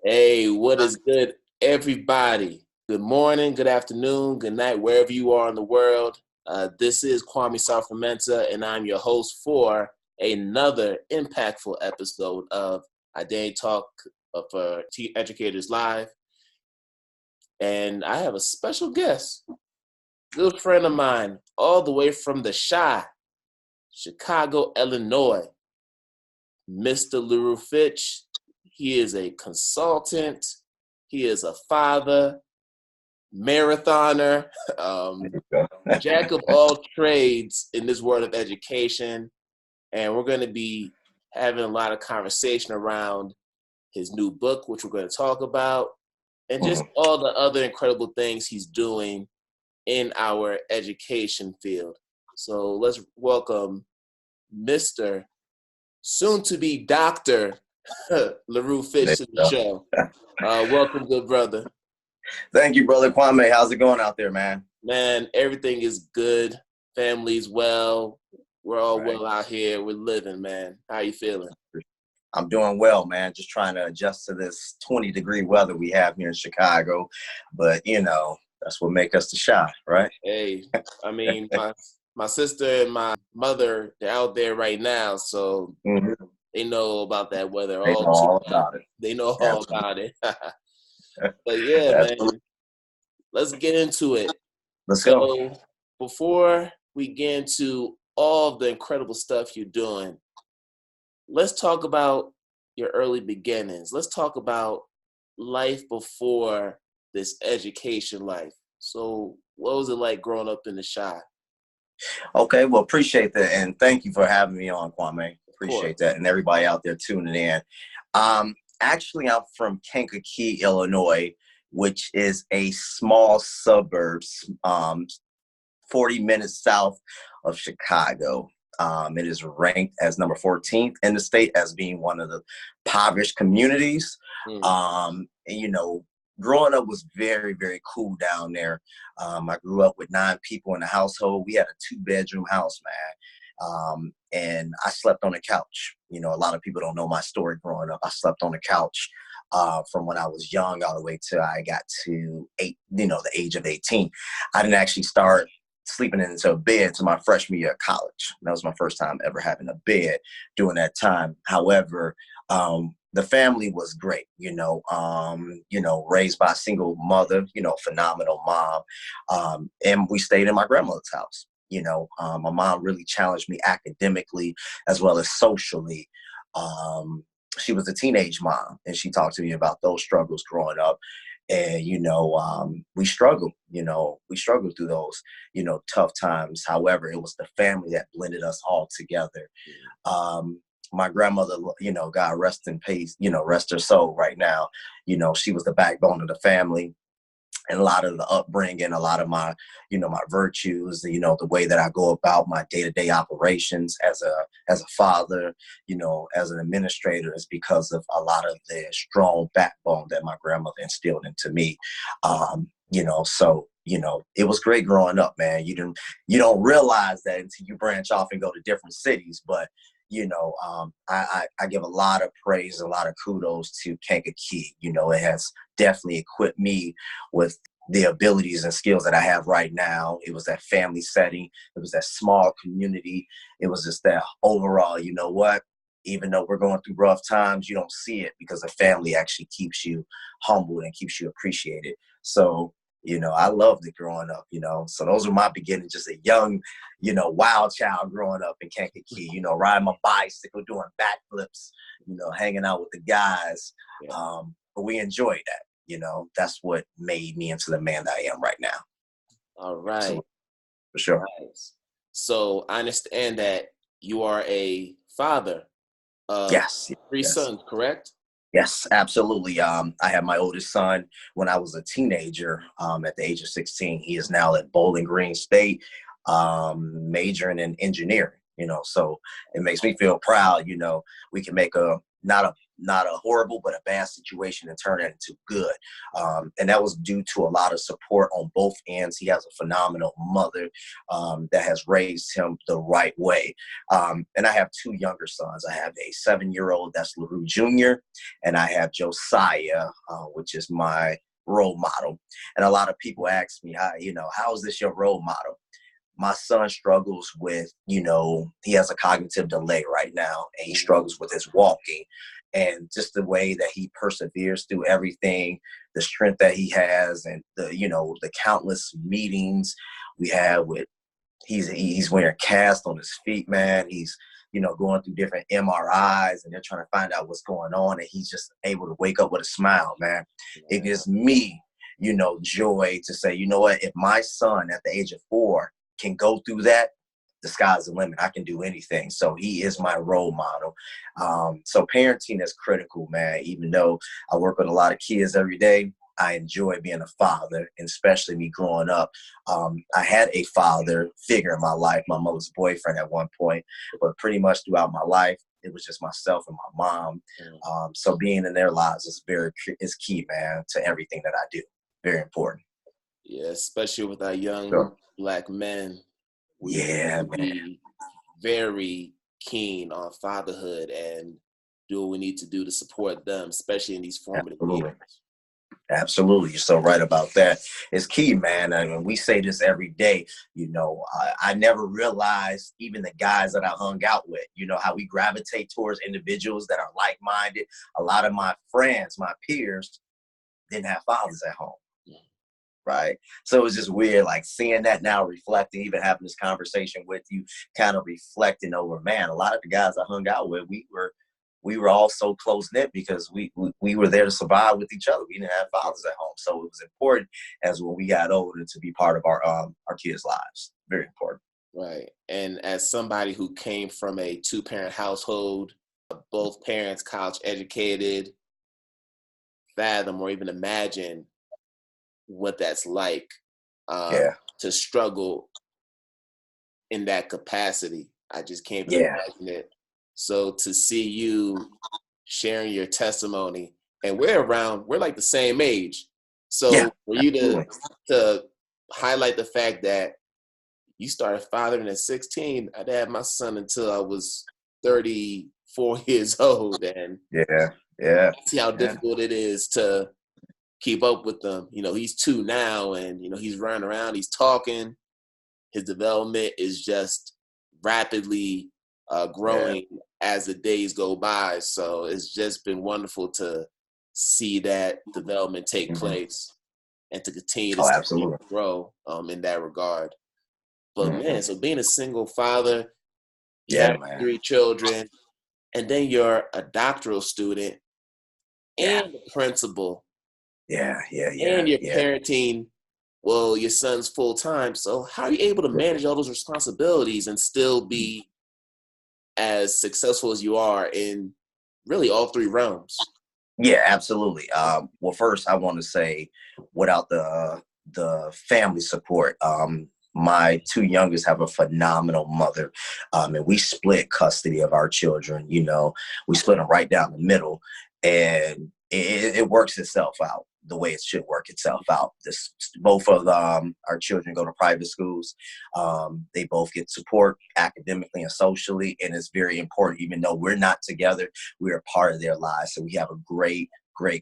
Hey, what is good, everybody? Good morning, good afternoon, good night, wherever you are in the world. This is Kwame Sarfo-Mensah, and I'm your host for another impactful episode of Identity Talk for Educators Live. And I have a special guest, good friend of mine, all the way from the Chicago, Illinois, Mr. Larue Fitch. He is a consultant. He is a father, marathoner, jack of all trades in this world of education. And we're going to be having a lot of conversation around his new book, which we're going to talk about, and just all the other incredible things he's doing in our education field. So let's welcome Mr. soon-to-be Dr. Larue Fitch to the show. Welcome, good brother. Thank you, brother Kwame. How's it going out there, man? Man, everything is good. Family's well. We're all well out here. We're living, man. How you feeling? I'm doing well, man. Just trying to adjust to this 20-degree weather we have here in Chicago. But, you know, that's what makes us the Chi, right? Hey, I mean, my sister and my mother, they're out there right now, so they know about that weather. They know all about it. They know all about it. But yeah, man, let's get into it. Let's go. Before we get into all the incredible stuff you're doing, let's talk about your early beginnings. Let's talk about life before this education life. So what was it like growing up in the Chi? Okay, well, appreciate that. And thank you for having me on, Kwame. Appreciate that. And everybody out there tuning in. Actually, I'm from Kankakee, Illinois, which is a small suburb, 40 minutes south of Chicago. It is ranked as number 14th in the state as being one of the impoverished communities. And, you know, growing up was very, very cool down there. I grew up with 9 people in the household. We had a 2-bedroom house, man. And I slept on the couch. You know, a lot of people don't know my story growing up. I slept on the couch from when I was young all the way till I got to the age of 18. I didn't actually start sleeping into a bed until my freshman year of college. That was my first time ever having a bed during that time. However, the family was great, raised by a single mother, phenomenal mom. And we stayed in my grandmother's house. My mom really challenged me academically as well as socially. She was a teenage mom, and she talked to me about those struggles growing up. And, we struggled, through those, tough times. However, it was the family that blended us all together. My grandmother, God rest in peace, rest her soul right now. She was the backbone of the family. And a lot of the upbringing, a lot of my, my virtues, the way that I go about my day-to-day operations as a father, as an administrator is because of a lot of the strong backbone that my grandmother instilled into me. It was great growing up, man. You don't realize that until you branch off and go to different cities, but I give a lot of praise, a lot of kudos to Kankakee. It has definitely equipped me with the abilities and skills that I have right now. It was that family setting. It was that small community. It was just that overall, even though we're going through rough times, you don't see it because the family actually keeps you humbled and keeps you appreciated. So, I loved it growing up, So those were my beginnings, just a young, wild child growing up in Kankakee, riding my bicycle, doing backflips, hanging out with the guys. Yeah. But we enjoyed that, That's what made me into the man that I am right now. All right. So, for sure. Nice. So I understand that you are a father of 3 sons, correct? Yes, absolutely. I had my oldest son when I was a teenager at the age of 16. He is now at Bowling Green State, majoring in engineering, so it makes me feel proud, we can make not a horrible, but a bad situation and turn it into good. And that was due to a lot of support on both ends. He has a phenomenal mother that has raised him the right way. And I have two younger sons. I have a 7-year-old, that's Larue Jr., and I have Josiah, which is my role model. And a lot of people ask me, how is this your role model? My son struggles with, he has a cognitive delay right now, and he struggles with his walking. And just the way that he perseveres through everything, the strength that he has, and the countless meetings we have with, he's wearing a cast on his feet, man. He's, going through different MRIs, and they're trying to find out what's going on. And he's just able to wake up with a smile, man. It gives me, joy to say, you know what, if my son at the age of 4 can go through that, the sky's the limit. I can do anything. So he is my role model. So parenting is critical, man. Even though I work with a lot of kids every day, I enjoy being a father, and especially me growing up. I had a father figure in my life, my mother's boyfriend at one point, but pretty much throughout my life, it was just myself and my mom. So being in their lives is key, man, to everything that I do. Very important. Yeah, especially with our young Black men. We be very keen on fatherhood and do what we need to do to support them, especially in these formative years. Absolutely. You're so right about that. It's key, man. I mean, we say this every day. I never realized, even the guys that I hung out with, how we gravitate towards individuals that are like-minded. A lot of my friends, my peers, didn't have fathers at home. Right. So it was just weird, like seeing that now, reflecting, even having this conversation with you, kind of reflecting over, man, a lot of the guys I hung out with, we were all so close knit because we were there to survive with each other. We didn't have fathers at home. So it was important as when we got older to be part of our kids' lives. Very important. Right. And as somebody who came from a 2-parent household, both parents college educated, fathom or even imagine what that's like to struggle in that capacity. I just can't imagine it. So to see you sharing your testimony, and we're like the same age. So for you to highlight the fact that you started fathering at 16, I didn't have my son until I was 34 years old. And see how difficult it is to keep up with them. He's 2 now, and he's running around, he's talking. His development is just rapidly growing as the days go by. So it's just been wonderful to see that development take place and to continue to grow in that regard. But man, so being a single father, you have 3 children, and then you're a doctoral student and a principal. And you're parenting, your son's full time. So how are you able to manage all those responsibilities and still be as successful as you are in really all 3 realms? Yeah, absolutely. Well, first I want to say, without the family support, my 2 youngest have a phenomenal mother, and we split custody of our children. We split them right down the middle, and it works itself out the way it should work itself out. Both of our children go to private schools. They both get support academically and socially, and it's very important. Even though we're not together, we are part of their lives, so we have a great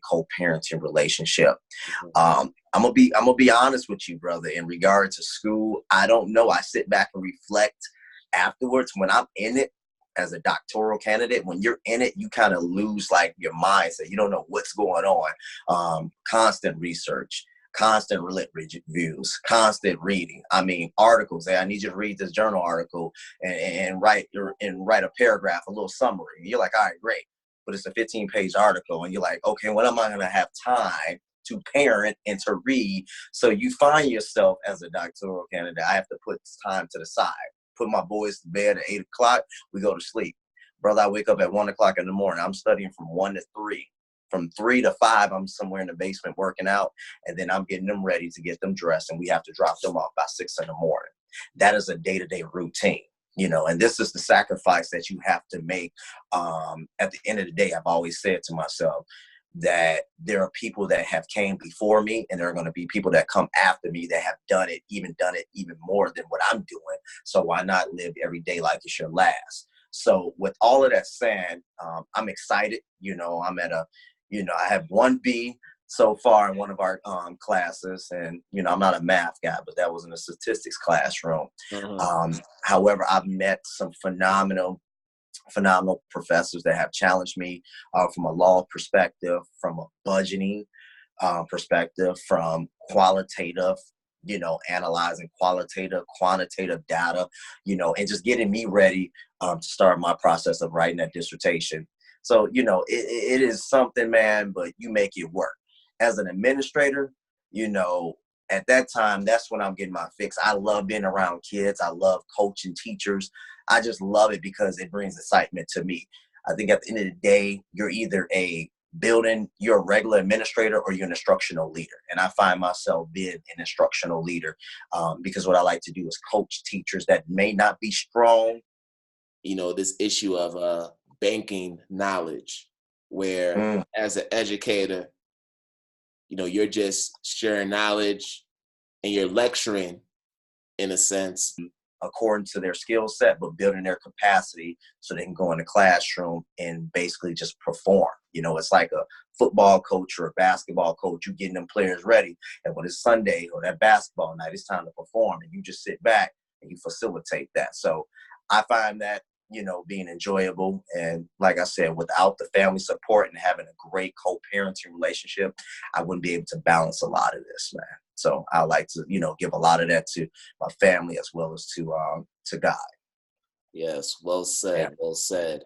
co-parenting relationship. I'm gonna be honest with you, brother. In regard to school, I don't know. I sit back and reflect afterwards. When I'm in it as a doctoral candidate, when you're in it, you kind of lose like your mindset. You don't know what's going on. Constant research, constant lit reviews, constant reading. I mean, articles. Hey, I need you to read this journal article and write a paragraph, a little summary. You're like, all right, great. But it's a 15-page article, and you're like, okay, when am I going to have time to parent and to read? So you find yourself as a doctoral candidate, I have to put time to the side, put my boys to bed at 8 o'clock, we go to sleep. Brother, I wake up at 1 o'clock in the morning. I'm studying from 1 to 3. From 3 to 5, I'm somewhere in the basement working out, and then I'm getting them ready to get them dressed, and we have to drop them off by 6 in the morning. That is a day-to-day routine. and this is the sacrifice that you have to make. At the end of the day, I've always said to myself that there are people that have came before me, and there are going to be people that come after me that have done it even more than what I'm doing. So why not live every day like it's your last? So with all of that said, I'm excited. I'm at I have 1B so far in one of our classes, and I'm not a math guy, but that was in a statistics classroom. However, I've met some phenomenal professors that have challenged me from a law perspective, from a budgeting perspective, from qualitative, analyzing quantitative data, and just getting me ready to start my process of writing that dissertation. So, it is something, man, but you make it work. As an administrator, at that time, that's when I'm getting my fix. I love being around kids. I love coaching teachers. I just love it because it brings excitement to me. I think at the end of the day, you're either you're a regular administrator or you're an instructional leader. And I find myself being an instructional leader because what I like to do is coach teachers that may not be strong. This issue of banking knowledge, where as an educator, you're just sharing knowledge and you're lecturing in a sense. According to their skill set, but building their capacity so they can go in the classroom and basically just perform. It's like a football coach or a basketball coach. You getting them players ready. And when it's Sunday or that basketball night, it's time to perform. And you just sit back and you facilitate that. So I find that, being enjoyable. And like I said, without the family support and having a great co-parenting relationship, I wouldn't be able to balance a lot of this, man. So I like to, give a lot of that to my family as well as to God. Yes, well said, Yeah. well said.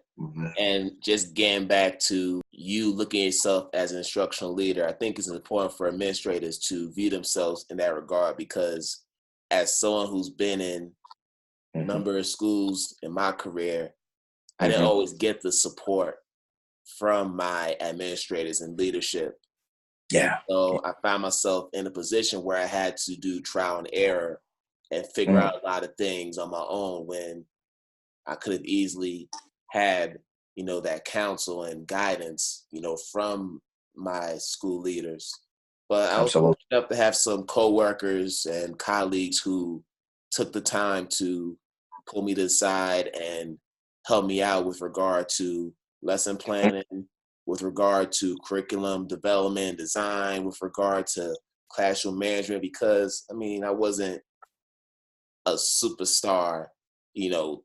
And just getting back to you looking at yourself as an instructional leader, I think it's important for administrators to view themselves in that regard, because as someone who's been in a number of schools in my career, I didn't always get the support from my administrators and leadership. Yeah. So I found myself in a position where I had to do trial and error and figure out a lot of things on my own, when I could have easily had, that counsel and guidance, from my school leaders. But I was fortunate enough to have some coworkers and colleagues who took the time to pull me to the side and help me out with regard to lesson planning, with regard to curriculum development, design, with regard to classroom management, because I wasn't a superstar,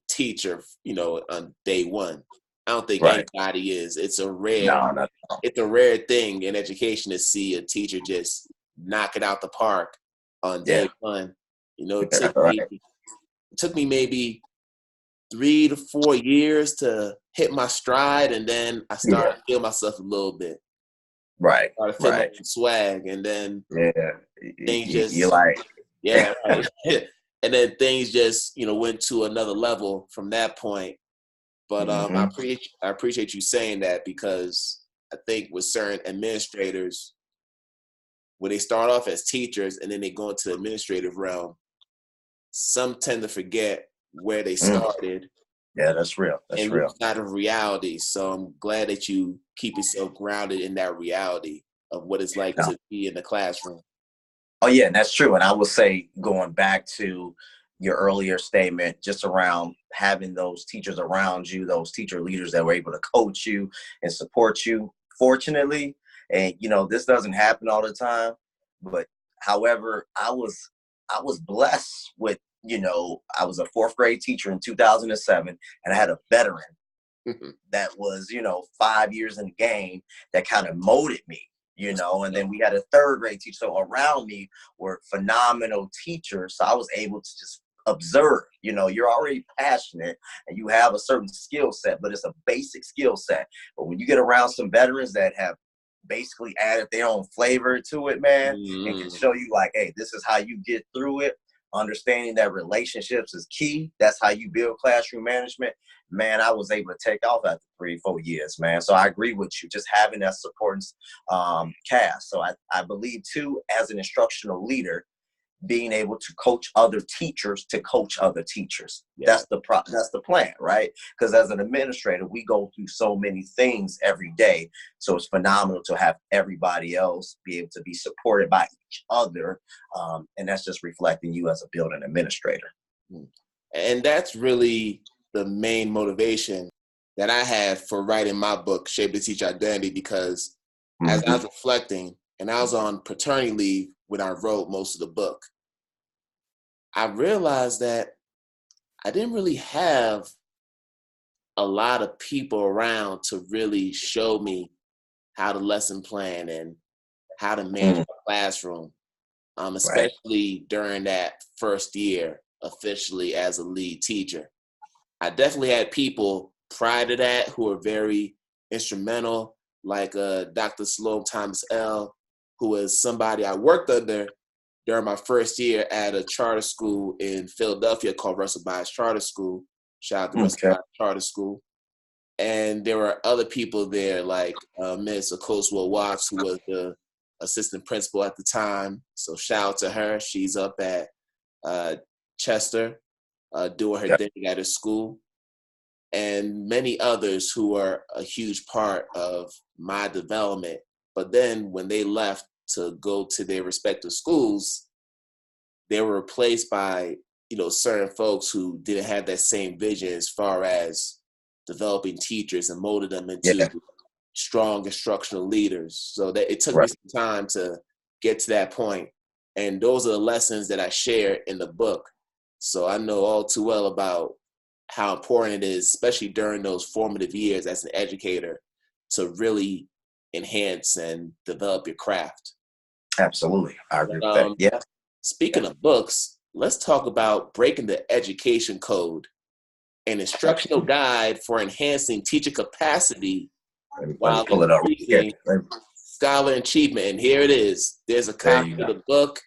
teacher, on day one. I don't think anybody is. It's a rare thing in education to see a teacher just knock it out the park on day one. It took me maybe 3 to 4 years to hit my stride, and then I started to feel myself a little bit. Right. Started to feel my swag, and then things just and then things just went to another level from that point. But I appreciate you saying that, because I think with certain administrators, when they start off as teachers and then they go into the administrative realm, some tend to forget where they started. Yeah, that's real. That's and real. Out of reality. So I'm glad that you keep yourself grounded in that reality of what it's like to be in the classroom. Oh, yeah, and that's true. And I would say, going back to your earlier statement, just around having those teachers around you, those teacher leaders that were able to coach you and support you, fortunately, and, this doesn't happen all the time. But however, I was blessed with, I was a 4th grade teacher in 2007, and I had a veteran that was, 5 years in the game that kind of molded me. And then we had a 3rd grade teacher. So around me were phenomenal teachers. So I was able to just observe. You're already passionate and you have a certain skill set, but it's a basic skill set. But when you get around some veterans that have basically added their own flavor to it, man, and can show you like, hey, this is how you get through it. Understanding that relationships is key. That's how you build classroom management. Man, I was able to take off after 3-4 years, man. So I agree with you, just having that support cast. So I believe too, as an instructional leader, being able to coach other teachers to coach other teachers. Yeah. That's the plan, right? Because as an administrator, we go through so many things every day. So it's phenomenal to have everybody else be able to be supported by each other. And that's just reflecting you as a building administrator. And that's really the main motivation that I had for writing my book, Shape the Teacher Identity, because as I was reflecting, and I was on paternity leave when I wrote most of the book, I realized that I didn't really have a lot of people around to really show me how to lesson plan and how to manage my classroom, especially during that first year officially as a lead teacher. I definitely had people prior to that who were very instrumental, like Dr. Sloan Thomas L., who was somebody I worked under during my first year at a charter school in Philadelphia called Russell Bias Charter School. Shout out to Russell Bias Charter School. And there were other people there like Miss Akosua Watts, who was the assistant principal at the time. So shout out to her. She's up at Chester doing her thing at her school. And many others who are a huge part of my development. But then when they left to go to their respective schools, they were replaced by, certain folks who didn't have that same vision as far as developing teachers and molding them into strong instructional leaders. So that it took me some time to get to that point. And those are the lessons that I share in the book. So I know all too well about how important it is, especially during those formative years as an educator, to really enhance and develop your craft. Absolutely. I agree with that. Yeah. Speaking of books, let's talk about Breaking the Education Code, an instructional guide for enhancing teacher capacity while increasing scholar achievement. And here it is. There's a copy of the book,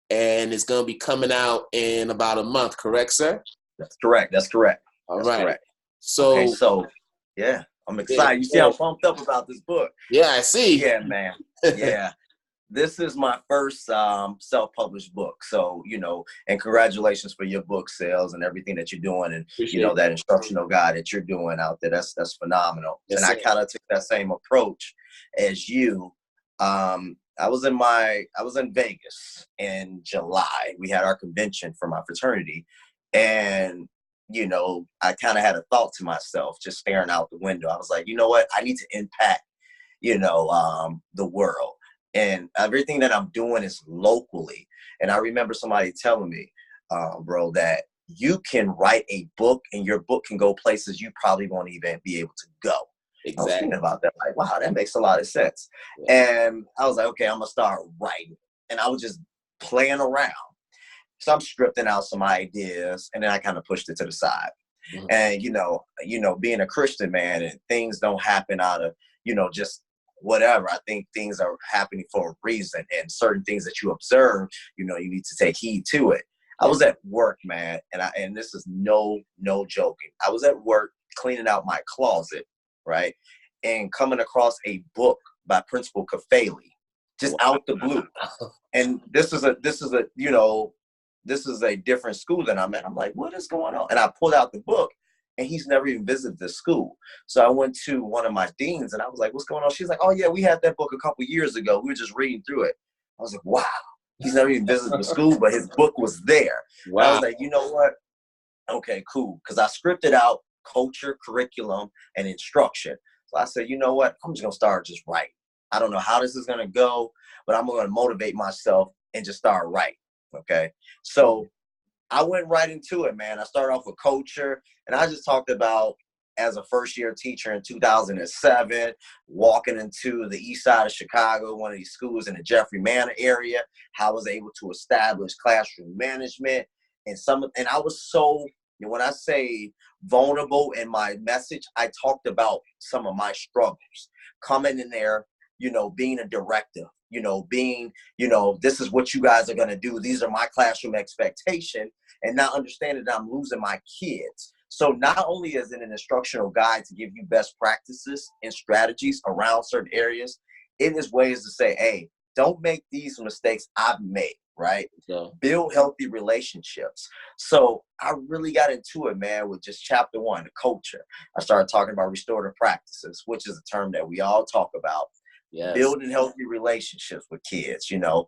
and it's going to be coming out in about a month. Correct, sir? That's correct. All right. Correct. So yeah, I'm excited. You see, I'm pumped up about this book. Yeah, I see. Yeah, man. Yeah. This is my first self-published book. So, and congratulations for your book sales and everything that you're doing. And, that instructional guide that you're doing out there, that's phenomenal. Yes, and I kind of took that same approach as you. I was in Vegas in July. We had our convention for my fraternity. And, I kind of had a thought to myself, just staring out the window. I was like, you know what? I need to impact, the world. And everything that I'm doing is locally. And I remember somebody telling me, bro, that you can write a book and your book can go places you probably won't even be able to go. Exactly. I was thinking about that, like, wow, that makes a lot of sense. Yeah. And I was like, okay, I'm going to start writing. And I was just playing around. So I'm scripting out some ideas, and then I kind of pushed it to the side. Mm-hmm. And, being a Christian, man, and things don't happen out of, just whatever. I think things are happening for a reason, and certain things that you observe, you need to take heed to it. I was at work, man, and this is no joking. I was at work cleaning out my closet, right, and coming across a book by Principal Kafali, just out the blue. And this is a different school than I'm at. I'm like, what is going on? And I pulled out the book. And he's never even visited the school. So I went to one of my deans and I was like, what's going on? She's like, oh yeah, we had that book a couple years ago. We were just reading through it. I was like, wow, he's never even visited the school, but his book was there. Wow. I was like, you know what? Okay, cool. Because I scripted out culture, curriculum, and instruction. So I said, you know what? I'm just going to start just writing. I don't know how this is going to go, but I'm going to motivate myself and just start writing. Okay. So I went right into it, man. I started off with culture, and I just talked about, as a first-year teacher in 2007, walking into the east side of Chicago, one of these schools in the Jeffrey Manor area, how I was able to establish classroom management. And I was so, when I say vulnerable in my message, I talked about some of my struggles. Coming in there, being a director, being, this is what you guys are going to do. These are my classroom expectations. And not understanding that I'm losing my kids. So not only is it an instructional guide to give you best practices and strategies around certain areas, it is ways to say, hey, don't make these mistakes I've made, right? So, Build healthy relationships. So I really got into it, man, with just chapter 1, the culture. I started talking about restorative practices, which is a term that we all talk about. yes. Building healthy relationships with kids, you know,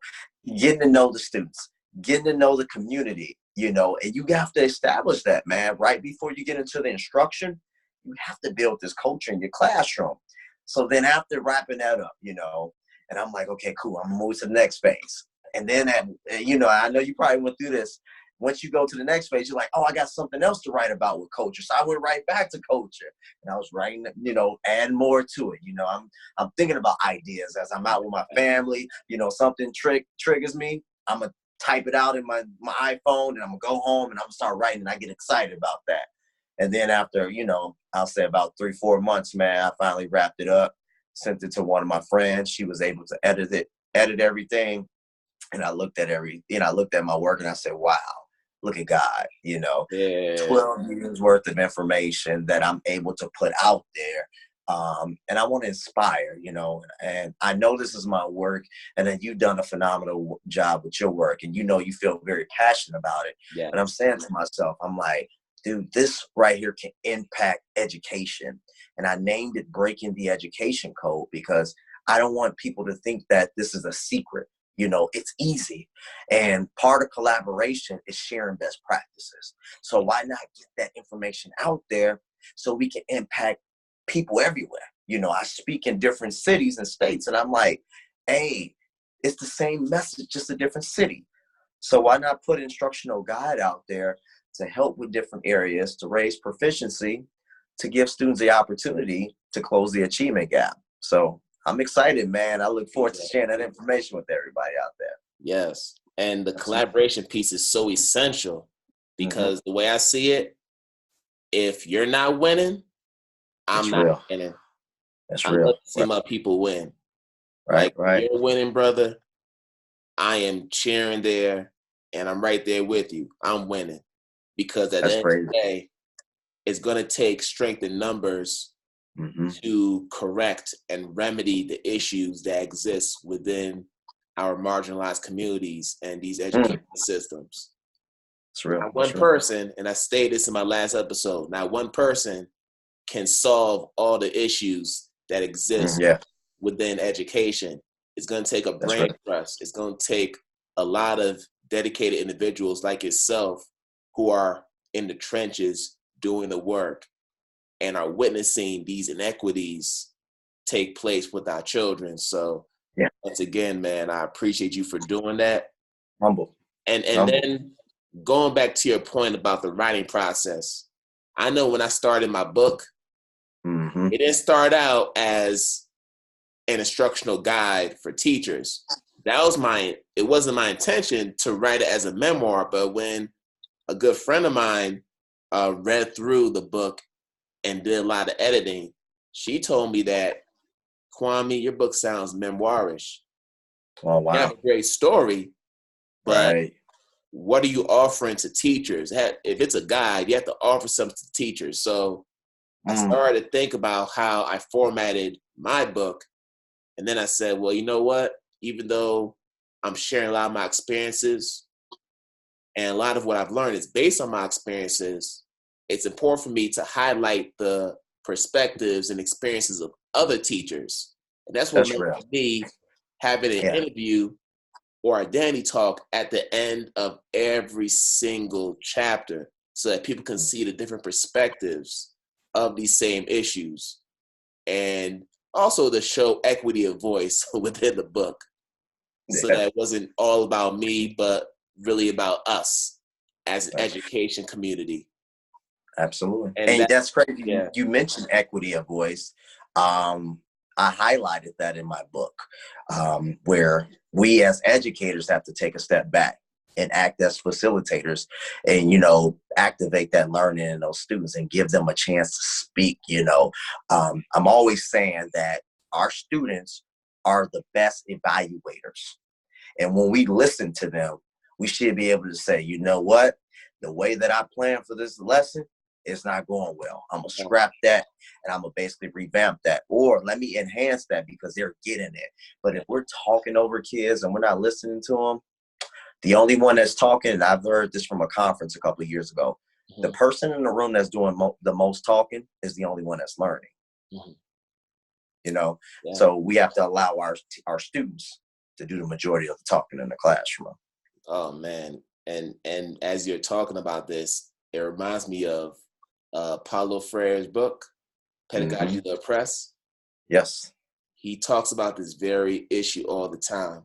getting to know the students, getting to know the community, you know, and you have to establish that, man, right before you get into the instruction. You have to build this culture in your classroom. So then after wrapping that up, you know, and I'm like, okay, cool, I'm gonna move to the next phase. And then, you know, I know you probably went through this. Once you go to the next phase, you're like, oh, I got something else to write about with culture. So I went right back to culture, and I was writing, you know, add more to it. You know, I'm thinking about ideas as I'm out with my family. You know, something triggers me, I'm gonna type it out in my iPhone, and I'm gonna go home and I'm gonna start writing, and I get excited about that. And then after, you know, I'll say about 3-4 months, man, I finally wrapped it up, sent it to one of my friends. She was able to edit everything. And I looked at my work and I said, wow, look at God, you know, 12 years worth of information that I'm able to put out there. And I want to inspire, you know, and I know this is my work, and then you've done a phenomenal job with your work, and, you know, you feel very passionate about it. Yeah. But I'm saying to myself, I'm like, dude, this right here can impact education. And I named it Breaking the Education Code because I don't want people to think that this is a secret. You know, it's easy. And part of collaboration is sharing best practices. So why not get that information out there so we can impact people everywhere? You know, I speak in different cities and states, and I'm like, hey, it's the same message, just a different city. So why not put an instructional guide out there to help with different areas, to raise proficiency, to give students the opportunity to close the achievement gap? So I'm excited, man. I look forward to sharing that information with everybody out there. Yes. And the collaboration piece is so essential because the way I see it, if you're not winning, I'm not winning. That's I real. love to see my people win. Right. You're winning, brother. I am cheering there, and I'm right there with you. I'm winning because at the end of the day, it's going to take strength in numbers to correct and remedy the issues that exist within our marginalized communities and these education systems. It's real. Not one person, and I stated this in my last episode, not one person can solve all the issues that exist within education. It's going to take a brain trust. It's going to take a lot of dedicated individuals like yourself who are in the trenches doing the work and are witnessing these inequities take place with our children. So once again, man, I appreciate you for doing that. Humble. And then going back to your point about the writing process, I know when I started my book, it didn't start out as an instructional guide for teachers. It wasn't my intention to write it as a memoir, but when a good friend of mine read through the book and did a lot of editing, she told me that, Kwame, your book sounds memoirish. Oh, wow. You have a great story, but what are you offering to teachers? If it's a guide, you have to offer something to teachers. So I started to think about how I formatted my book. And then I said, well, you know what? Even though I'm sharing a lot of my experiences and a lot of what I've learned is based on my experiences, it's important for me to highlight the perspectives and experiences of other teachers. And that's what makes me having an interview or identity talk at the end of every single chapter so that people can see the different perspectives of these same issues. And also to show equity of voice within the book so that it wasn't all about me, but really about us as an education community. Absolutely. And that's crazy. You mentioned equity of voice. I highlighted that in my book, where we as educators have to take a step back and act as facilitators and, you know, activate that learning in those students and give them a chance to speak. You know, I'm always saying that our students are the best evaluators. And when we listen to them, we should be able to say, you know what, the way that I planned for this lesson, it's not going well. I'm going to scrap that and I'm going to basically revamp that. Or let me enhance that because they're getting it. But if we're talking over kids and we're not listening to them, the only one that's talking, and I've heard this from a conference a couple of years ago, the person in the room that's doing the most talking is the only one that's learning. You know, so we have to allow our students to do the majority of the talking in the classroom. Oh man. And as you're talking about this, it reminds me of Paulo Freire's book, Pedagogy of the Oppressed. Yes. He talks about this very issue all the time.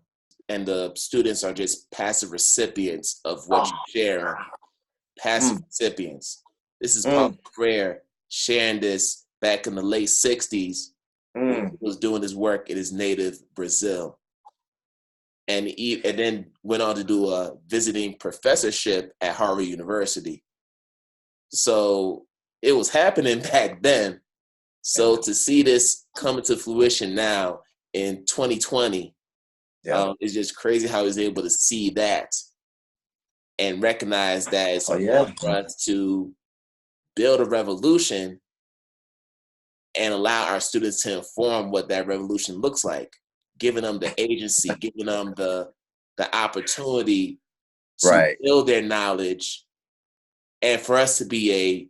And the students are just passive recipients of what you share. Passive recipients. This is Paulo Freire sharing this back in the late 60s. He was doing his work in his native Brazil. And then went on to do a visiting professorship at Harvard University. So it was happening back then. So to see this come into fruition now in 2020, it's just crazy how he's able to see that and recognize that it's important for us to build a revolution and allow our students to inform what that revolution looks like, giving them the agency, giving them the opportunity to build their knowledge, and for us to be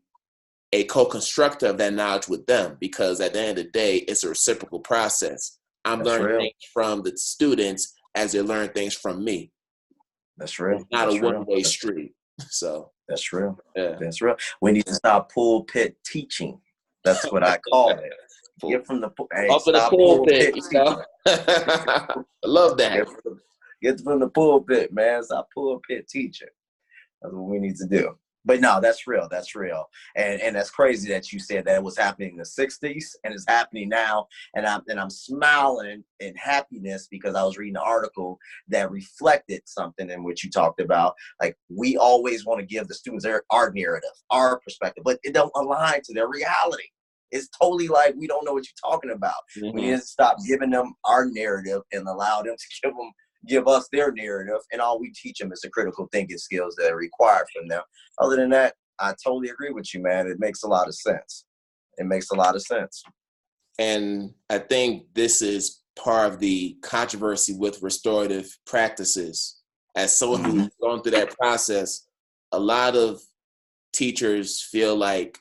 a co-constructor of that knowledge with them, because at the end of the day, it's a reciprocal process. I'm learning things from the students as they learn things from me. That's real. It's not a one-way street. So that's real. Yeah. That's real. We need to stop pulpit teaching. That's what I call it. Get from the pulpit teaching. I love that. Get from the pulpit, man. Stop pulpit teaching. That's what we need to do. But no, that's real. That's real. And that's crazy that you said that it was happening in the 60s and it's happening now. And I'm smiling in happiness because I was reading an article that reflected something in which you talked about. Like, we always want to give the students our narrative, our perspective, but it don't align to their reality. It's totally like, we don't know what you're talking about. We need to stop giving them our narrative and allow them to give us their narrative, and all we teach them is the critical thinking skills that are required from them. Other than that, I totally agree with you, man. It makes a lot of sense. It makes a lot of sense. And I think this is part of the controversy with restorative practices. As someone who's gone through that process, a lot of teachers feel like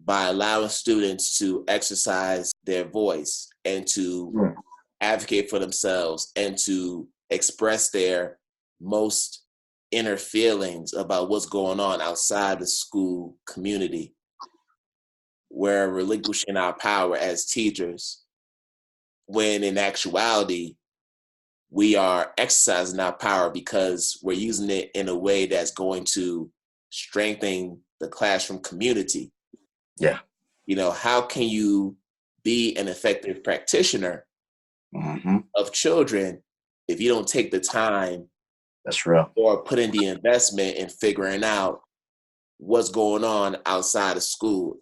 by allowing students to exercise their voice and to advocate for themselves and to express their most inner feelings about what's going on outside the school community, we're relinquishing our power as teachers, when in actuality, we are exercising our power because we're using it in a way that's going to strengthen the classroom community. Yeah. You know, how can you be an effective practitioner of children if you don't take the time That's real. or put in the investment in figuring out what's going on outside of school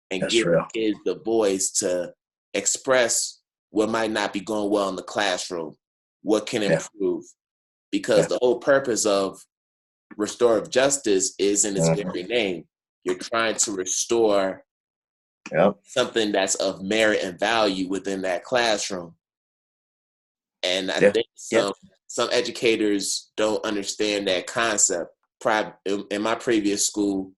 and give kids the voice to express what might not be going well in the classroom, what can improve. Because the whole purpose of restorative justice is in its very name. You're trying to restore something that's of merit and value within that classroom. And I think some educators don't understand that concept. In my previous school,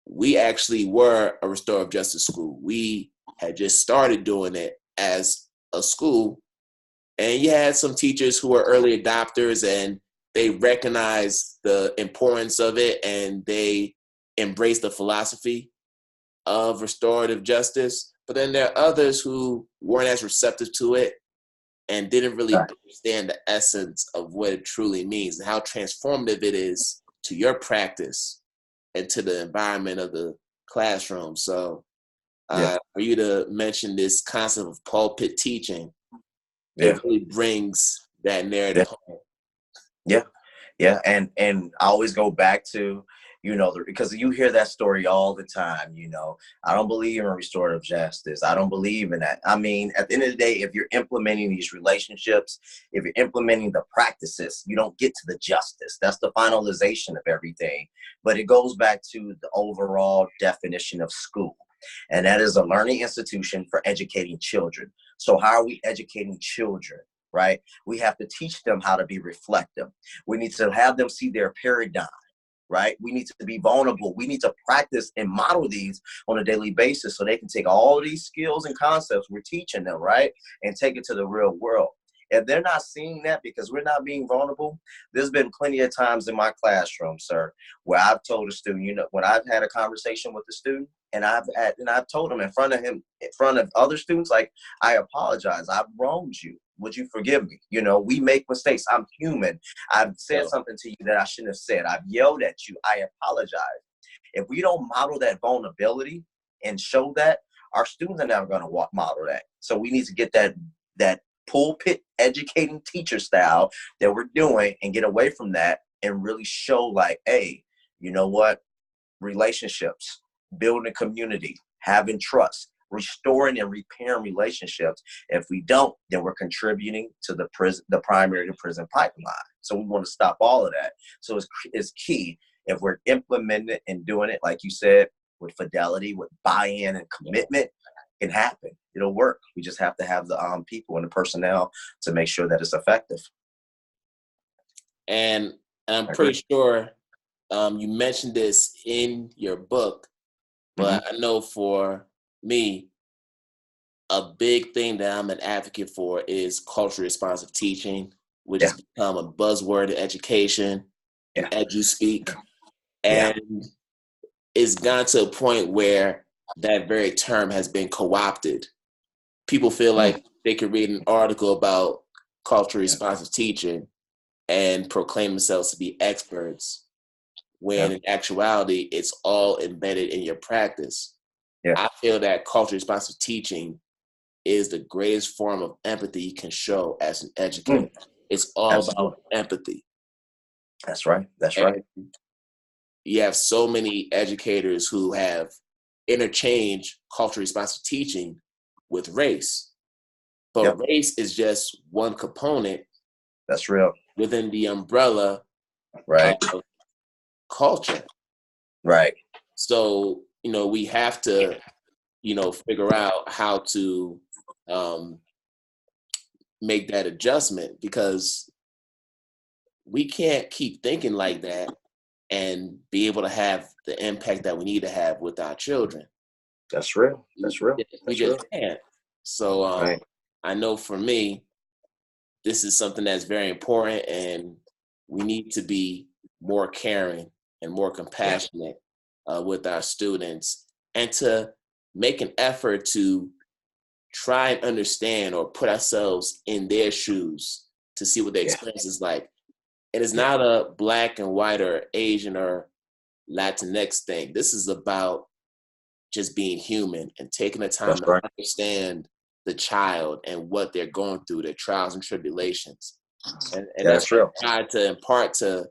we actually were a restorative justice school. We had just started doing it as a school. And you had some teachers who were early adopters and they recognized the importance of it and they embraced the philosophy of restorative justice. But then there are others who weren't as receptive to it and didn't really understand the essence of what it truly means and how transformative it is to your practice and to the environment of the classroom. So for you to mention this concept of pulpit teaching, it really brings that narrative home. Yeah. And I always go back to, because you hear that story all the time. I don't believe in restorative justice. I don't believe in that. I mean, at the end of the day, if you're implementing these relationships, if you're implementing the practices, you don't get to the justice. That's the finalization of everything. But it goes back to the overall definition of school. And that is a learning institution for educating children. So how are we educating children? Right? We have to teach them how to be reflective. We need to have them see their paradigm. Right? We need to be vulnerable. We need to practice and model these on a daily basis so they can take all these skills and concepts we're teaching them, right, and take it to the real world. If they're not seeing that because we're not being vulnerable, there's been plenty of times in my classroom, sir, where I've told a student, when I've had a conversation with a student, and I've told him in front of other students, like, I apologize, I've wronged you. Would you forgive me? We make mistakes. I'm human. I've said something to you that I shouldn't have said. I've yelled at you. I apologize. If we don't model that vulnerability and show that, our students are never going to model that. So we need to get that pulpit educating teacher style that we're doing and get away from that and really show, like, hey, you know what? Relationships, building a community, having trust, restoring and repairing relationships. If we don't, then we're contributing to the primary to prison pipeline. So we want to stop all of that. So it's key, if we're implementing it and doing it, like you said, with fidelity, with buy-in and commitment, it can happen. It'll work. We just have to have the people and the personnel to make sure that it's effective. And I'm pretty sure you mentioned this in your book, but I know for me, a big thing that I'm an advocate for is culturally responsive teaching, which has become a buzzword in education and edu-speak. And it's gone to a point where that very term has been co-opted. People feel like they could read an article about culturally responsive teaching and proclaim themselves to be experts, when in actuality, it's all embedded in your practice. I feel that culturally responsive teaching is the greatest form of empathy you can show as an educator. It's all about empathy. That's right. That's and right. You have so many educators who have interchanged culturally responsive teaching with race. But race is just one component. That's real. Within the umbrella of culture. Right. So, we have to, figure out how to make that adjustment, because we can't keep thinking like that and be able to have the impact that we need to have with our children. That's real. That's real. We just can't. So I know for me, this is something that's very important, and we need to be more caring and more compassionate with our students, and to make an effort to try and understand or put ourselves in their shoes to see what their experience is like. And it's not a black and white or Asian or Latinx thing. This is about just being human and taking the time to understand the child and what they're going through, their trials and tribulations. And that's what I try to impart to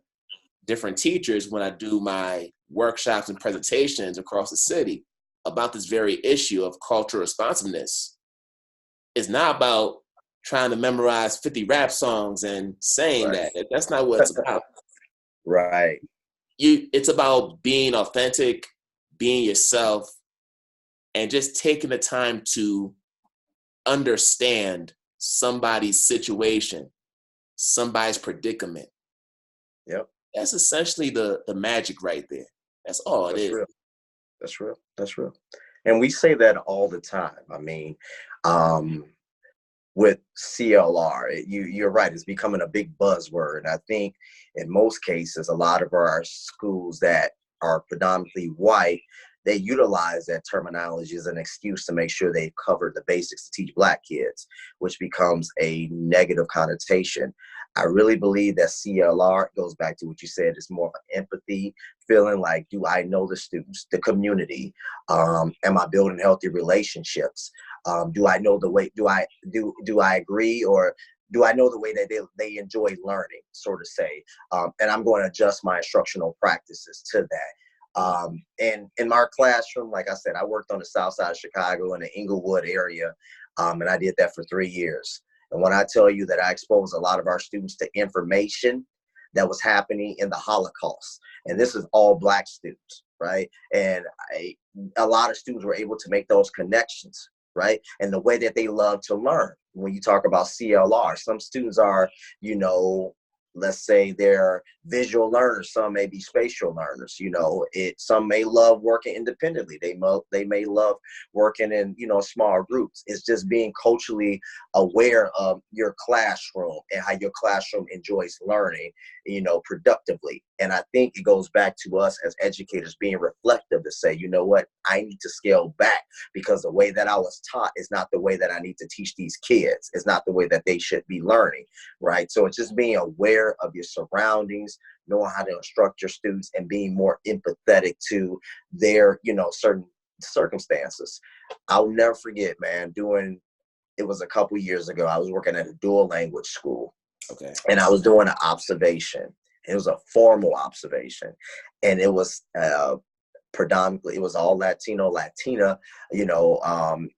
different teachers when I do my workshops and presentations across the city about this very issue of cultural responsiveness. It's not about trying to memorize 50 rap songs and saying that. That's not what it's about. Right. It's about being authentic, being yourself, and just taking the time to understand somebody's situation, somebody's predicament. Yep. That's essentially the magic right there. That's all it is. Real. That's real. That's real. And we say that all the time. I mean, with CLR, you're right. It's becoming a big buzzword. And I think in most cases, a lot of our schools that are predominantly white, they utilize that terminology as an excuse to make sure they've covered the basics to teach Black kids, which becomes a negative connotation. I really believe that CLR goes back to what you said. It's more of an empathy feeling, like, do I know the students, the community? Am I building healthy relationships? Do I know the way? Do I agree or do I know the way that they enjoy learning, sort of say, and I'm going to adjust my instructional practices to that. And in our classroom, like I said, I worked on the south side of Chicago in the Inglewood area, and I did that for 3 years. And when I tell you that I exposed a lot of our students to information that was happening in the Holocaust, and this is all Black students, right? And a lot of students were able to make those connections, right? And the way that they love to learn. When you talk about CLR, some students are, you know, let's say they're visual learners, some may be spatial learners, you know, some may love working independently. They may love working in, you know, small groups. It's just being culturally aware of your classroom and how your classroom enjoys learning, you know, productively. And I think it goes back to us as educators being reflective to say, you know what, I need to scale back because the way that I was taught is not the way that I need to teach these kids. It's not the way that they should be learning, right? So it's just being aware of your surroundings, knowing how to instruct your students, and being more empathetic to their, you know, certain circumstances. I'll never forget, man, it was a couple years ago, I was working at a dual language school. Okay. And I was doing an observation. It was a formal observation. And it was predominantly, it was all Latino, Latina, you know,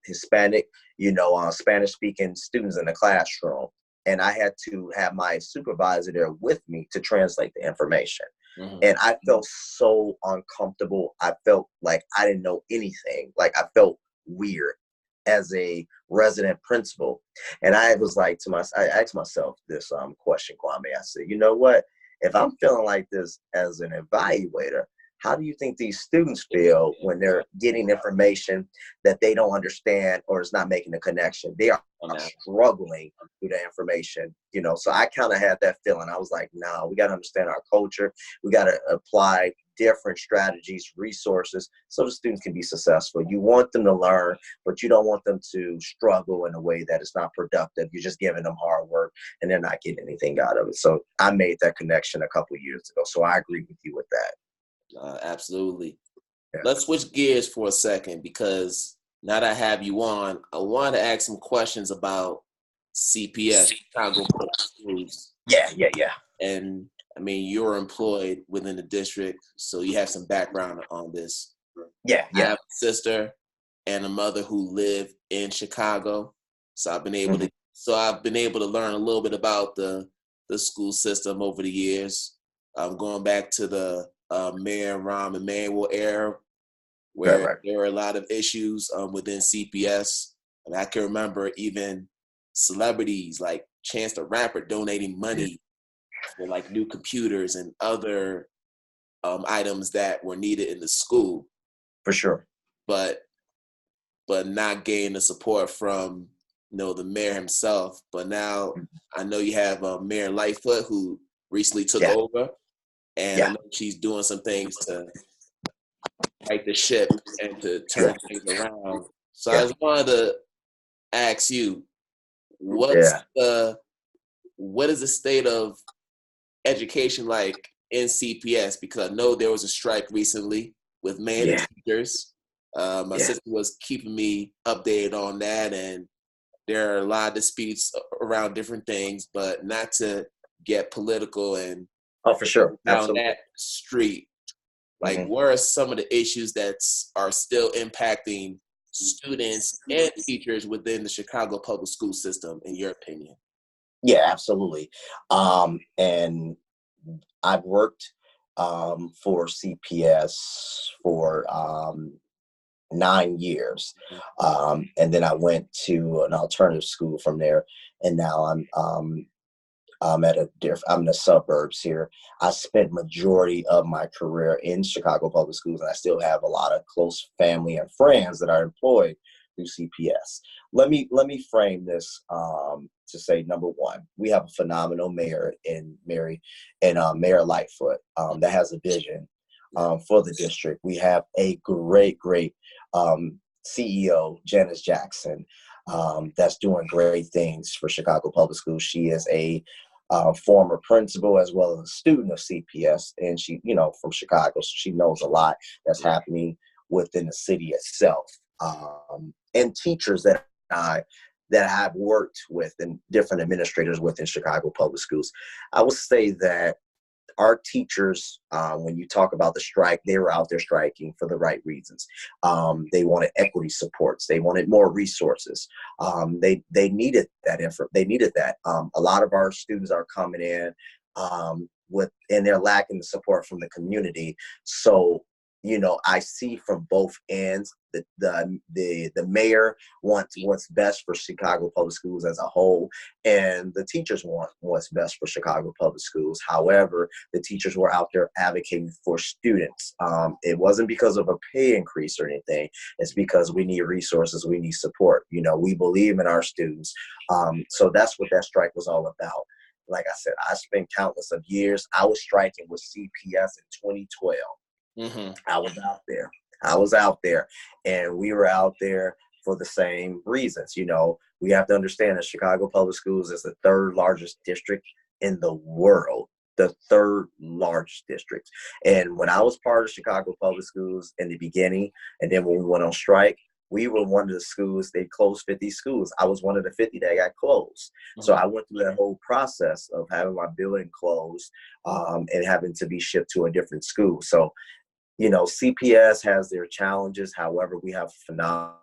Hispanic, you know, Spanish-speaking students in the classroom. And I had to have my supervisor there with me to translate the information. Mm-hmm. And I felt so uncomfortable. I felt like I didn't know anything. Like I felt weird as a resident principal. And I was like I asked myself this question, Kwame. I said, you know what? If I'm feeling like this as an evaluator, how do you think these students feel when they're getting information that they don't understand or is not making a connection? They are struggling through the information, you know? So I kind of had that feeling. I was like, no, we got to understand our culture. We got to apply different strategies, resources, so the students can be successful. You want them to learn, but you don't want them to struggle in a way that is not productive. You're just giving them hard work and they're not getting anything out of it. So I made that connection a couple of years ago. So I agree with you with that. Absolutely. Yeah. Let's switch gears for a second, because now that I have you on, I want to ask some questions about CPS, Chicago Public Schools. Yeah. And I mean, you're employed within the district, so you have some background on this. Yeah. I have a sister and a mother who live in Chicago, so I've been able to learn a little bit about the school system over the years. Going back to the Mayor Rahm Emanuel era, where there were a lot of issues within CPS. And I can remember even celebrities like Chance the Rapper donating money for like new computers and other items that were needed in the school. For sure. But not getting the support from, you know, the mayor himself. But now I know you have Mayor Lightfoot, who recently took over. And I know she's doing some things to right the ship and to turn things around. So I just wanted to ask you, what is the state of education like in CPS? Because I know there was a strike recently with many teachers. My sister was keeping me updated on that, and there are a lot of disputes around different things, but not to get political and for sure down that street. Like, what are some of the issues that are still impacting students and teachers within the Chicago public school system, in your opinion? Yeah, absolutely. And I've worked for CPS for 9 years. And then I went to an alternative school from there. And now I'm in the suburbs here. I spent majority of my career in Chicago public schools, and I still have a lot of close family and friends that are employed through CPS. Let me frame this to say, number one, we have a phenomenal mayor in Mayor Lightfoot that has a vision for the district. We have a great CEO, Janice Jackson, that's doing great things for Chicago public schools. She is a former principal as well as a student of CPS, and she, you know, from Chicago, so she knows a lot that's happening within the city itself. And teachers that I that I've worked with and different administrators within Chicago Public Schools, I would say that our teachers, when you talk about the strike, they were out there striking for the right reasons. They wanted equity supports. They wanted more resources. They needed that effort. They needed that. A lot of our students are coming in and they're lacking the support from the community. So, I see from both ends that the mayor wants what's best for Chicago Public Schools as a whole, and the teachers want what's best for Chicago Public Schools. However, the teachers were out there advocating for students. It wasn't because of a pay increase or anything. It's because we need resources, we need support. We believe in our students. So that's what that strike was all about. Like I said, I spent countless of years. I was striking with CPS in 2012. Mm-hmm. I was out there, and we were out there for the same reasons. We have to understand that Chicago Public Schools is the third largest district in the world, the third largest district. And when I was part of Chicago Public Schools in the beginning, and then when we went on strike, we were one of the schools, they closed 50 schools. I was one of the 50 that got closed. Mm-hmm. So I went through that whole process of having my building closed and having to be shipped to a different school. So, CPS has their challenges. However, we have phenomenal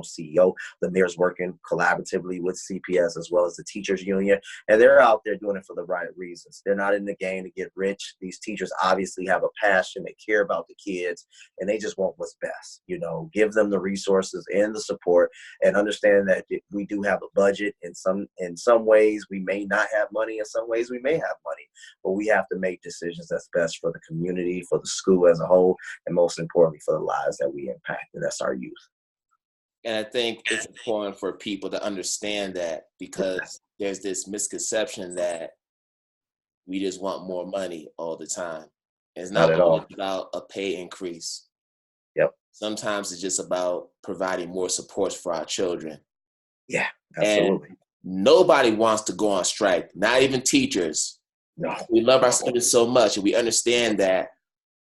CEO. The mayor's working collaboratively with CPS as well as the teachers union, and they're out there doing it for the right reasons. They're not in the game to get rich. These teachers obviously have a passion. They care about the kids, and they just want what's best. Give them the resources and the support, and understand that we do have a budget. In some ways, we may not have money. In some ways, we may have money, but we have to make decisions that's best for the community, for the school as a whole, and most importantly, for the lives that we impact, and that's our youth. And I think it's important for people to understand that, because there's this misconception that we just want more money all the time. It's not always about a pay increase. Yep. Sometimes it's just about providing more supports for our children. Yeah, absolutely. And nobody wants to go on strike, not even teachers. No. We love our students so much, and we understand that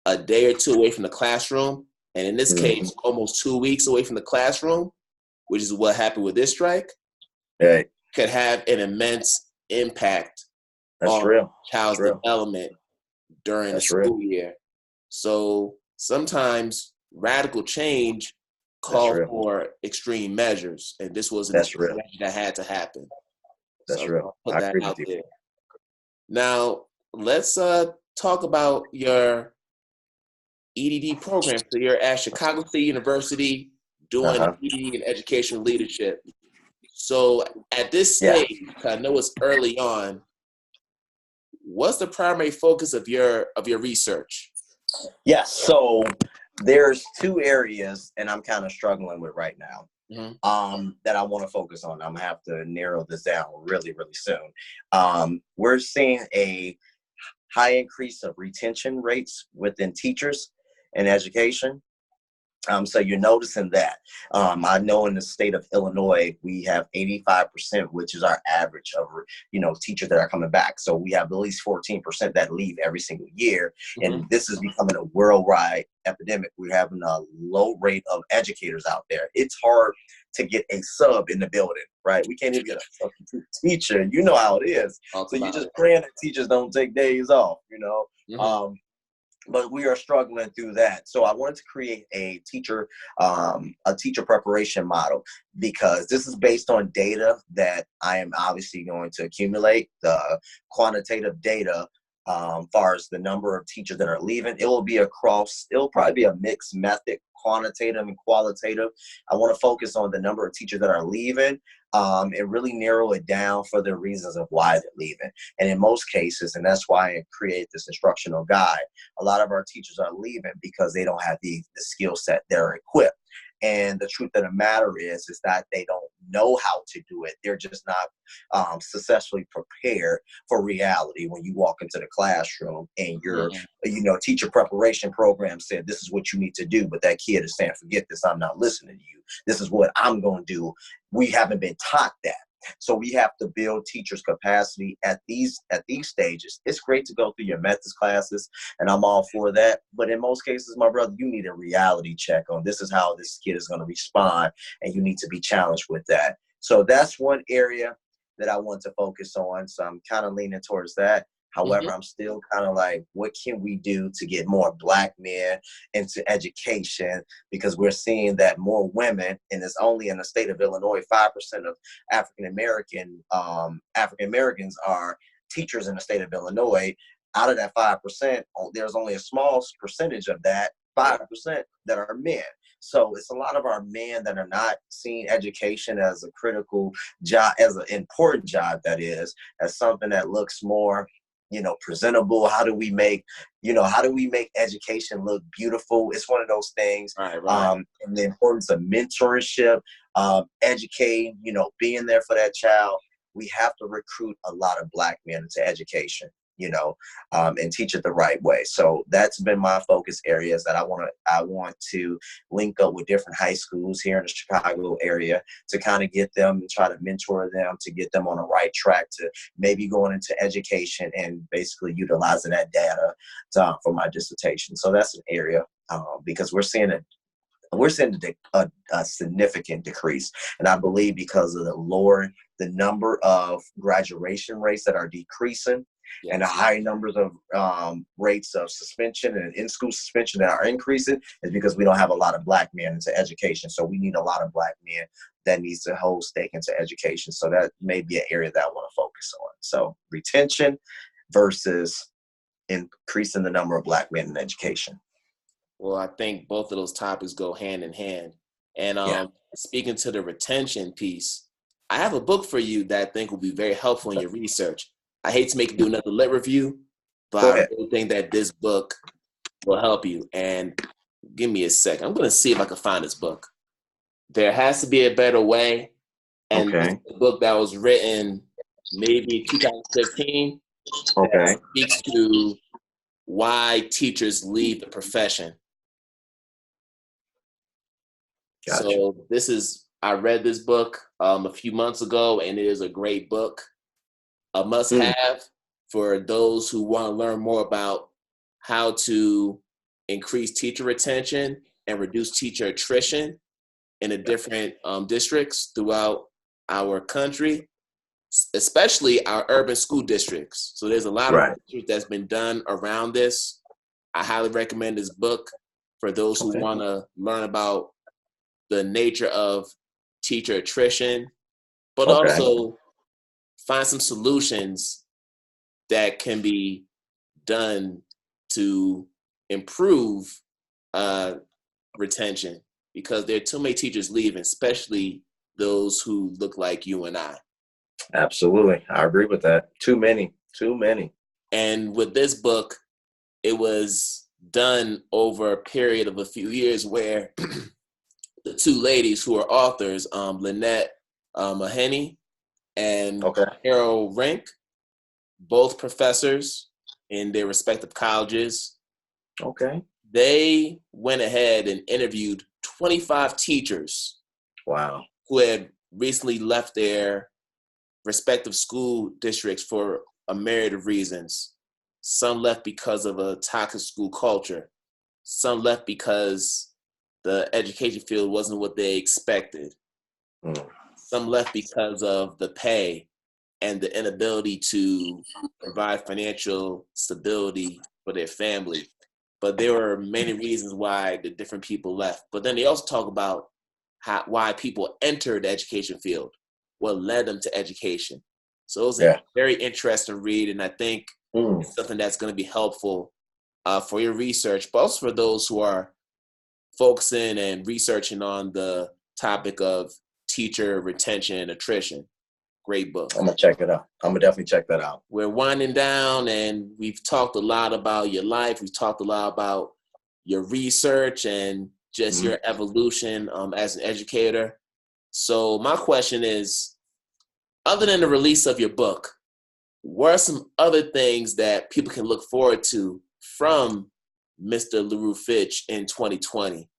a day or two away from the classroom, and in this case, almost 2 weeks away from the classroom, which is what happened with this strike, could have an immense impact on child's development during the school year. So sometimes radical change calls for extreme measures, and this was an extreme measure that had to happen. That's real. Put that out there. Now, let's talk about your EDD program. So you're at Chicago State University doing EDD and educational leadership. So at this stage, I know it's early on, what's the primary focus of your research? Yes, so there's two areas, and I'm kind of struggling with right now, that I want to focus on. I'm going to have to narrow this down really, really soon. We're seeing a high increase of retention rates within teachers in education. So you're noticing that. I know in the state of Illinois, we have 85%, which is our average of, teachers that are coming back. So we have at least 14% that leave every single year. And this is becoming a worldwide epidemic. We're having a low rate of educators out there. It's hard to get a sub in the building, right? We can't even get a substitute teacher. You know how it is. So you're just praying that teachers don't take days off, but we are struggling through that. So I wanted to create a teacher preparation model, because this is based on data that I am obviously going to accumulate, the quantitative data, far as the number of teachers that are leaving. It'll probably be a mixed method, quantitative and qualitative. I want to focus on the number of teachers that are leaving, and really narrow it down for the reasons of why they're leaving. And in most cases, and that's why I create this instructional guide, a lot of our teachers are leaving because they don't have the skill set, they're equipped. And the truth of the matter is that they don't know how to do it. They're just not successfully prepared for reality. When you walk into the classroom and your teacher preparation program said, this is what you need to do, but that kid is saying, forget this, I'm not listening to you. This is what I'm going to do. We haven't been taught that. So we have to build teachers' capacity at these stages. It's great to go through your methods classes, and I'm all for that. But in most cases, my brother, you need a reality check on this is how this kid is going to respond, and you need to be challenged with that. So that's one area that I want to focus on. So I'm kind of leaning towards that. However, I'm still kind of like, what can we do to get more Black men into education? Because we're seeing that more women, and it's only in the state of Illinois, 5% of African Americans are teachers in the state of Illinois. Out of that 5%, there's only a small percentage of that 5% that are men. So it's a lot of our men that are not seeing education as a critical job, as an important job, that is, as something that looks more, presentable. How do we make education look beautiful? It's one of those things. Right. And the importance of mentorship, educating, being there for that child. We have to recruit a lot of Black men into education, and teach it the right way. So that's been my focus areas that I want to link up with different high schools here in the Chicago area to kind of get them and try to mentor them to get them on the right track to maybe going into education and basically utilizing that data for my dissertation. So that's an area because we're seeing a significant decrease. And I believe because of the number of graduation rates that are decreasing, and the high numbers of rates of suspension and in-school suspension that are increasing is because we don't have a lot of Black men into education. So we need a lot of Black men that needs to hold stake into education. So that may be an area that I want to focus on. So retention versus increasing the number of Black men in education. Well, I think both of those topics go hand in hand. And speaking to the retention piece, I have a book for you that I think will be very helpful in your research. I hate to make you do another lit review, but I really think that this book will help you. And give me a second. I'm going to see if I can find this book. There Has to Be a Better Way. And this is a book that was written maybe 2015. That speaks to why teachers leave the profession. Gotcha. So I read this book a few months ago, and it is a great book. A must-have for those who want to learn more about how to increase teacher retention and reduce teacher attrition in the different districts throughout our country, especially our urban school districts. So there's a lot of research that's been done around this. I highly recommend this book for those who want to learn about the nature of teacher attrition, but also find some solutions that can be done to improve retention, because there are too many teachers leaving, especially those who look like you and I. Absolutely. I agree with that. Too many. And with this book, it was done over a period of a few years where the two ladies who are authors, Lynette Mahoney and Harold Rink, both professors in their respective colleges. They went ahead and interviewed 25 teachers who had recently left their respective school districts for a myriad of reasons. Some left because of a toxic school culture. Some left because the education field wasn't what they expected. Some left because of the pay and the inability to provide financial stability for their family. But there were many reasons why the different people left. But then they also talk about why people entered the education field, what led them to education. So it was a very interesting read, and I think it's something that's going to be helpful for your research, but also for those who are focusing and researching on the topic of teacher retention and attrition. Great book. I'm going to check it out. I'm going to definitely check that out. We're winding down, and we've talked a lot about your life. We've talked a lot about your research and just your evolution as an educator. So my question is, other than the release of your book, what are some other things that people can look forward to from Mr. Larue Fitch in 2020?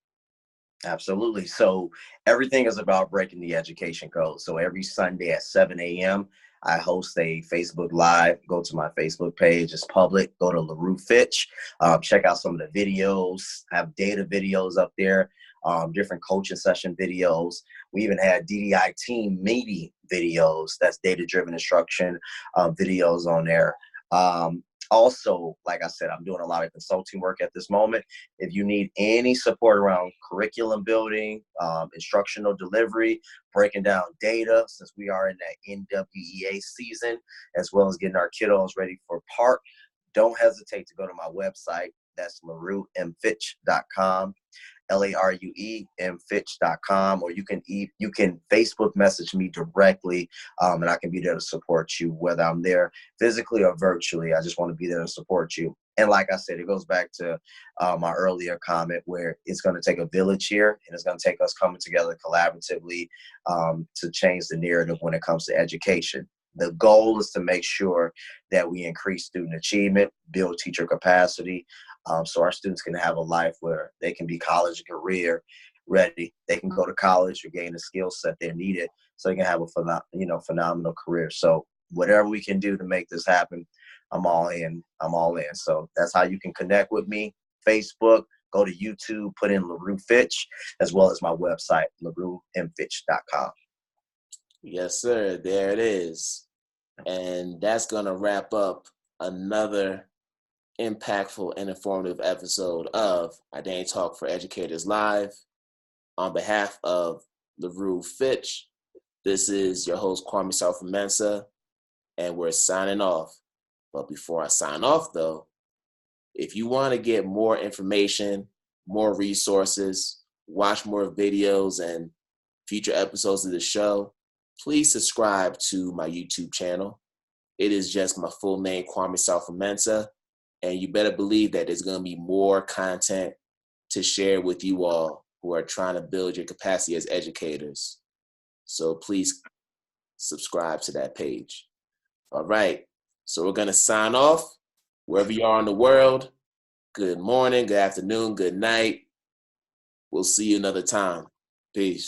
Absolutely. So everything is about breaking the education code. So every Sunday at 7 a.m., I host a Facebook Live. Go to my Facebook page. It's public. Go to Larue Fitch. Check out some of the videos. I have data videos up there. different coaching session videos. We even had DDI team meeting videos, that's data-driven instruction videos on there. Also, like I said, I'm doing a lot of consulting work at this moment. If you need any support around curriculum building, instructional delivery, breaking down data, since we are in that NWEA season, as well as getting our kiddos ready for park, don't hesitate to go to my website. That's laruemfitch.com. LARUEMFitch.com, or you can Facebook message me directly, and I can be there to support you, whether I'm there physically or virtually. I just want to be there to support you. And like I said, it goes back to my earlier comment where it's going to take a village here, and it's going to take us coming together collaboratively to change the narrative when it comes to education. The goal is to make sure that we increase student achievement, build teacher capacity, so our students can have a life where they can be college and career ready. They can go to college or gain the skill set they're needed so they can have a phenomenal career. So whatever we can do to make this happen, I'm all in. So that's how you can connect with me. Facebook, go to YouTube, put in Larue Fitch, as well as my website, laruemfitch.com. Yes, sir. There it is. And that's going to wrap up another impactful and informative episode of IDTALK for Educators Live. On behalf of Larue Fitch, this is your host, Sarfo-Mensah, and we're signing off. But before I sign off, though, if you want to get more information, more resources, watch more videos and future episodes of the show, please subscribe to my YouTube channel. It is just my full name, Sarfo-Mensah. And you better believe that there's going to be more content to share with you all who are trying to build your capacity as educators. So please subscribe to that page. All right. So we're going to sign off. Wherever you are in the world, good morning, good afternoon, good night. We'll see you another time. Peace.